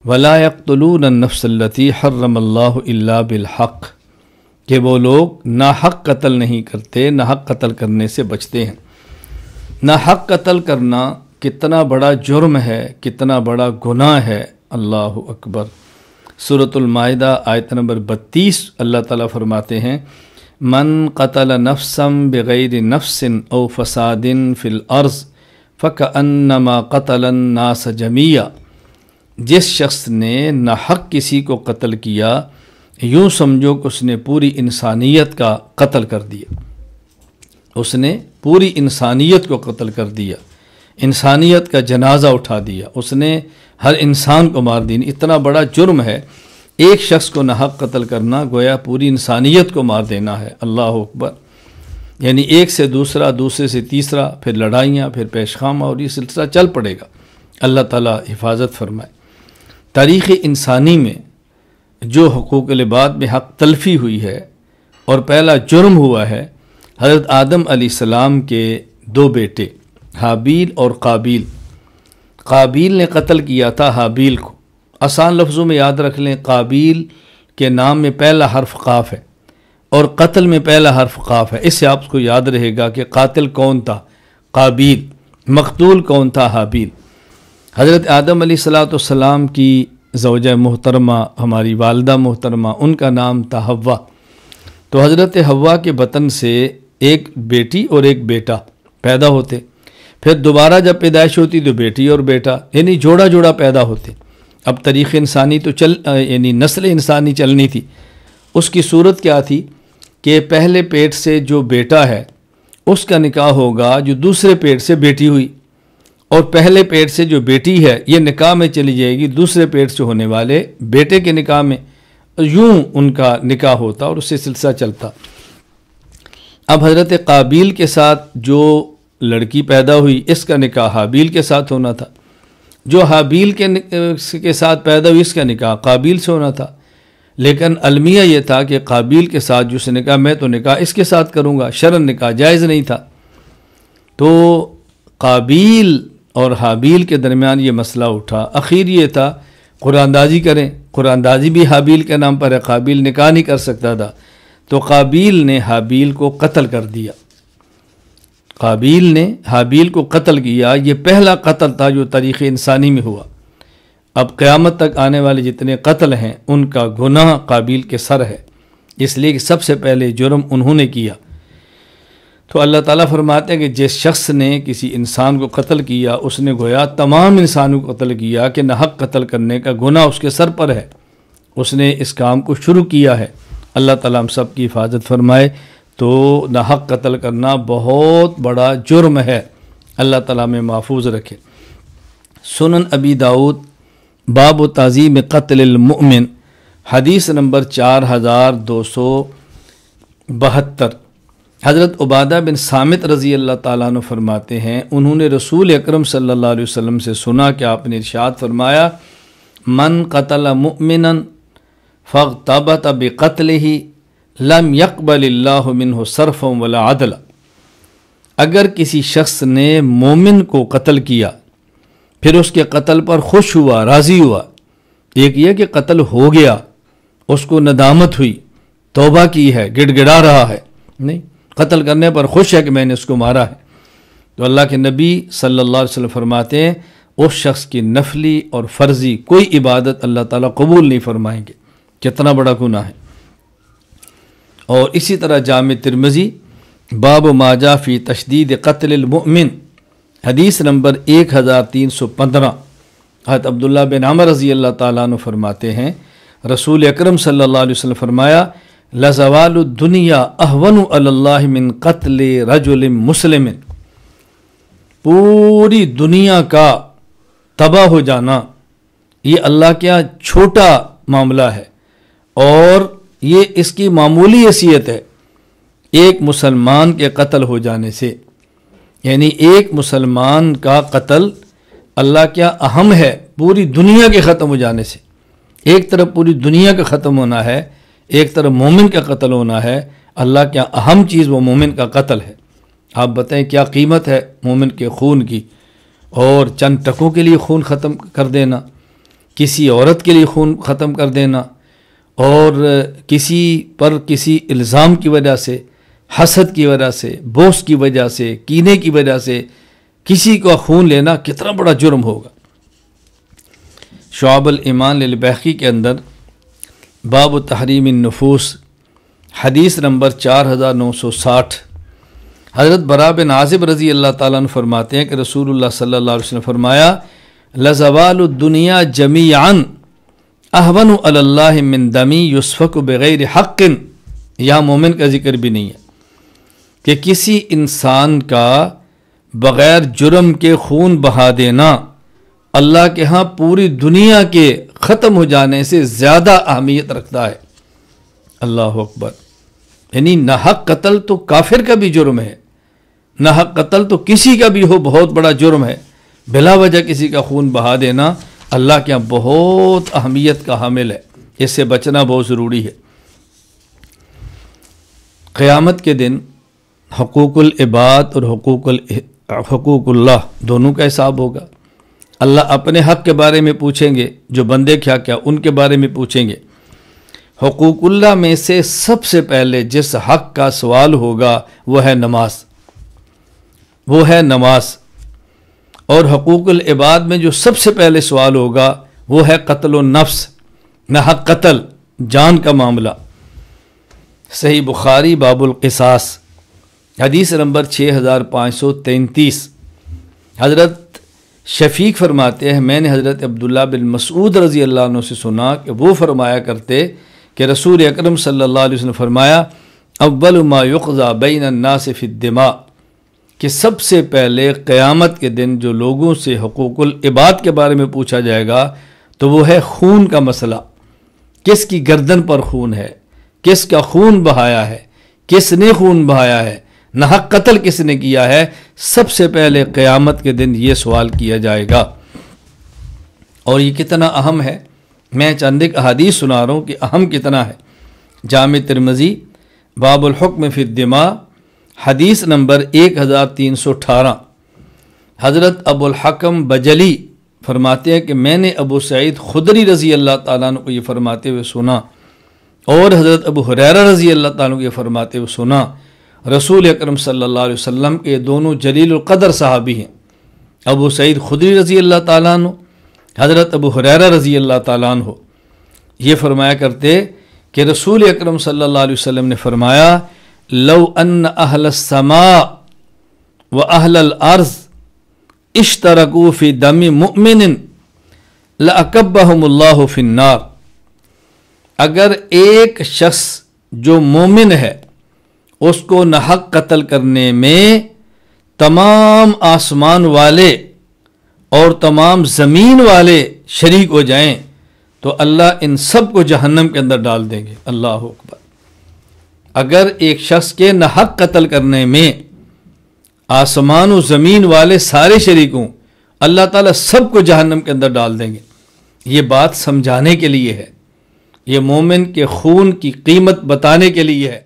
ولا یقتلون النفس التی حرم اللہ الا بالحق، کہ وہ لوگ ناحق قتل نہیں کرتے، ناحق قتل کرنے سے بچتے ہیں۔ ناحق قتل کرنا کتنا بڑا جرم ہے، کتنا بڑا گناہ ہے، اللہ اکبر۔ سورۃ المائدہ آیت نمبر 32 اللہ تعالیٰ فرماتے ہیں من قتل نفسا بغیر نفس او فساد فی الارض فکأنما قتل الناس جمیعا، جس شخص نے ناحق کسی کو قتل کیا یوں سمجھو کہ اس نے پوری انسانیت کا قتل کر دیا، اس نے پوری انسانیت کو قتل کر دیا، انسانیت کا جنازہ اٹھا دیا، اس نے ہر انسان کو مار دیا۔ اتنا بڑا جرم ہے ایک شخص کو ناحق قتل کرنا، گویا پوری انسانیت کو مار دینا ہے، اللہ اکبر۔ یعنی ایک سے دوسرا، دوسرے سے تیسرا، پھر لڑائیاں، پھر پیش خامہ، اور یہ سلسلہ چل پڑے گا۔ اللہ تعالیٰ حفاظت فرمائے۔ تاریخ انسانی میں جو حقوق العباد میں حق تلفی ہوئی ہے اور پہلا جرم ہوا ہے، حضرت آدم علیہ السلام کے دو بیٹے حابیل اور قابیل۔ قابیل نے قتل کیا تھا حابیل کو، آسان لفظوں میں یاد رکھ لیں، قابیل کے نام میں پہلا حرف قاف ہے اور قتل میں پہلا حرف قاف ہے۔ اس سے آپ کو یاد رہے گا کہ قاتل کون تھا، قابیل، مقتول کون تھا، حابیل۔ حضرت آدم علیہ السلام کی زوجہ محترمہ، ہماری والدہ محترمہ، ان کا نام تھا حوا۔ تو حضرت حوا کے بطن سے ایک بیٹی اور ایک بیٹا پیدا ہوتے، پھر دوبارہ جب پیدائش ہوتی تو بیٹی اور بیٹا، یعنی جوڑا جوڑا پیدا ہوتے۔ اب طریق انسانی تو یعنی نسل انسانی چلنی تھی۔ اس کی صورت کیا تھی کہ پہلے پیٹ سے جو بیٹا ہے اس کا نکاح ہوگا جو دوسرے پیٹ سے بیٹی ہوئی، اور پہلے پیٹ سے جو بیٹی ہے یہ نکاح میں چلی جائے گی دوسرے پیٹ سے ہونے والے بیٹے کے نکاح میں، یوں ان کا نکاح ہوتا اور اس سے سلسلہ چلتا۔ اب حضرت قابیل کے ساتھ جو لڑکی پیدا ہوئی اس کا نکاح حابیل کے ساتھ ہونا تھا، جو حابیل کے ساتھ پیدا ہوئی اس کا نکاح قابیل سے ہونا تھا، لیکن المیہ یہ تھا کہ قابیل کے ساتھ جو سے نکاح، میں تو نکاح اس کے ساتھ کروں گا، شرعاً نکاح جائز نہیں تھا۔ تو قابیل اور حابیل کے درمیان یہ مسئلہ اٹھا، اخیر یہ تھا قرآن اندازی کریں، قرآن اندازی بھی حابیل کے نام پر ہے، قابیل نکاح نہیں کر سکتا تھا، تو قابیل نے حابیل کو قتل کر دیا۔ قابیل نے حابیل کو قتل کیا، یہ پہلا قتل تھا جو تاریخ انسانی میں ہوا۔ اب قیامت تک آنے والے جتنے قتل ہیں ان کا گناہ قابیل کے سر ہے، اس لیے کہ سب سے پہلے جرم انہوں نے کیا۔ تو اللہ تعالیٰ فرماتے ہیں کہ جس شخص نے کسی انسان کو قتل کیا اس نے گویا تمام انسانوں کو قتل کیا، کہ ناحق قتل کرنے کا گناہ اس کے سر پر ہے، اس نے اس کام کو شروع کیا ہے۔ اللہ تعالیٰ ہم سب کی حفاظت فرمائے۔ تو ناحق قتل کرنا بہت بڑا جرم ہے، اللہ تعالیٰ میں محفوظ رکھے۔ سنن ابی داؤد باب و تعظیم قتل المؤمن، حدیث نمبر 4272۔ حضرت عبادہ بن صامت رضی اللہ تعالیٰ عنہ فرماتے ہیں انہوں نے رسول اکرم صلی اللہ علیہ وسلم سے سنا کہ آپ نے ارشاد فرمایا من قتل مؤمنا فاغتبط بقتلہ لم يقبل اللہ منہ صرفا ولا عدلا، اگر کسی شخص نے مومن کو قتل کیا پھر اس کے قتل پر خوش ہوا، راضی ہوا، ایک یہ کہ قتل ہو گیا، اس کو ندامت ہوئی، توبہ کی ہے، گڑ گڑا رہا ہے، نہیں، قتل کرنے پر خوش ہے کہ میں نے اس کو مارا ہے، تو اللہ کے نبی صلی اللہ علیہ وسلم فرماتے ہیں اس شخص کی نفلی اور فرضی کوئی عبادت اللہ تعالیٰ قبول نہیں فرمائیں گے۔ کتنا بڑا گناہ ہے۔ اور اسی طرح جامع ترمذی باب ما جاء فی تشدید قتل المؤمن، حدیث نمبر 1315، حضرت عبداللہ بن عمر رضی اللہ تعالیٰ عنہ فرماتے ہیں رسول اکرم صلی اللہ علیہ وسلم فرمایا لزوال الدنیا اہون علی اللہ من قتل رجل مسلم، پوری دنیا کا تباہ ہو جانا یہ اللہ کیا چھوٹا معاملہ ہے، اور یہ اس کی معمولی حیثیت ہے ایک مسلمان کے قتل ہو جانے سے، یعنی ایک مسلمان کا قتل اللہ کیا اہم ہے پوری دنیا کے ختم ہو جانے سے۔ ایک طرف پوری دنیا کا ختم ہونا ہے، ایک طرف مومن کا قتل ہونا ہے، اللہ کیا اہم چیز وہ مومن کا قتل ہے۔ آپ بتائیں کیا قیمت ہے مومن کے خون کی، اور چند ٹکوں کے لیے خون ختم کر دینا۔ کسی عورت کے لیے خون ختم کر دینا، اور کسی پر کسی الزام کی وجہ سے، حسد کی وجہ سے، بغض کی وجہ سے، کینے کی وجہ سے کسی کا خون لینا کتنا بڑا جرم ہوگا۔ شعب الایمان للبیہقی کے اندر باب تحریم النفوس حدیث نمبر 4960، حضرت براء بن عازب رضی اللہ تعالیٰ عنہ فرماتے ہیں کہ رسول اللہ صلی اللہ علیہ وسلم فرمایا لزوال الدنیا جمیعا اہون علی اللہ من دمی یسفک بغیر حق۔ یہاں مومن کا ذکر بھی نہیں ہے کہ کسی انسان کا بغیر جرم کے خون بہا دینا اللہ کے ہاں پوری دنیا کے ختم ہو جانے سے زیادہ اہمیت رکھتا ہے۔ اللہ اکبر، یعنی ناحق قتل تو کافر کا بھی جرم ہے، ناحق قتل تو کسی کا بھی ہو بہت بڑا جرم ہے، بلا وجہ کسی کا خون بہا دینا اللہ کے یہاں بہت اہمیت کا حامل ہے، اس سے بچنا بہت ضروری ہے۔ قیامت کے دن حقوق العباد اور حقوق اللہ دونوں کا حساب ہوگا۔ اللہ اپنے حق کے بارے میں پوچھیں گے، جو بندے کیا کیا ان کے بارے میں پوچھیں گے۔ حقوق اللہ میں سے سب سے پہلے جس حق کا سوال ہوگا وہ ہے نماز، وہ ہے نماز۔ اور حقوق العباد میں جو سب سے پہلے سوال ہوگا وہ ہے قتل النفس، ناحق قتل، جان کا معاملہ۔ صحیح بخاری باب القصاص حدیث نمبر 6533، حضرت شفیق فرماتے ہیں میں نے حضرت عبداللہ بن مسعود رضی اللہ عنہ سے سنا کہ وہ فرمایا کرتے کہ رسول اکرم صلی اللہ علیہ وسلم فرمایا اول ما یقضى بین الناس فی الدماء، کہ سب سے پہلے قیامت کے دن جو لوگوں سے حقوق العباد کے بارے میں پوچھا جائے گا تو وہ ہے خون کا مسئلہ، کس کی گردن پر خون ہے، کس کا خون بہایا ہے، کس نے خون بہایا ہے، ناحق قتل کس نے کیا ہے، سب سے پہلے قیامت کے دن یہ سوال کیا جائے گا۔ اور یہ کتنا اہم ہے، میں چند ایک احادیث سنا رہا ہوں کہ اہم کتنا ہے۔ جامع ترمذی باب الحکم فی الدماء حدیث نمبر 1318، حضرت ابو الحکم بجلی فرماتے ہیں کہ میں نے ابو سعید خدری رضی اللہ تعالیٰ عنہ کو یہ فرماتے ہوئے سنا، اور حضرت ابو ہریرہ رضی اللہ تعالیٰ عنہ کو یہ فرماتے ہوئے سنا۔ رسول اکرم صلی اللہ علیہ وسلم کے دونوں جلیل القدر صحابی ہیں، ابو سعید خدری رضی اللہ تعالیٰ عنہ، حضرت ابو ہریرہ رضی اللہ تعالیٰ عنہ۔ یہ فرمایا کرتے کہ رسول اکرم صلی اللہ علیہ وسلم نے فرمایا لو ان اہل السماء و اہل الارض اشترکوا فی دم مؤمن لاکبہم اللہ فی النار، اگر ایک شخص جو مومن ہے اس کو ناحق قتل کرنے میں تمام آسمان والے اور تمام زمین والے شریک ہو جائیں تو اللہ ان سب کو جہنم کے اندر ڈال دیں گے۔ اللہ اکبر، اگر ایک شخص کے ناحق قتل کرنے میں آسمان و زمین والے سارے شریک ہوں، اللہ تعالیٰ سب کو جہنم کے اندر ڈال دیں گے۔ یہ بات سمجھانے کے لیے ہے، یہ مومن کے خون کی قیمت بتانے کے لیے ہے۔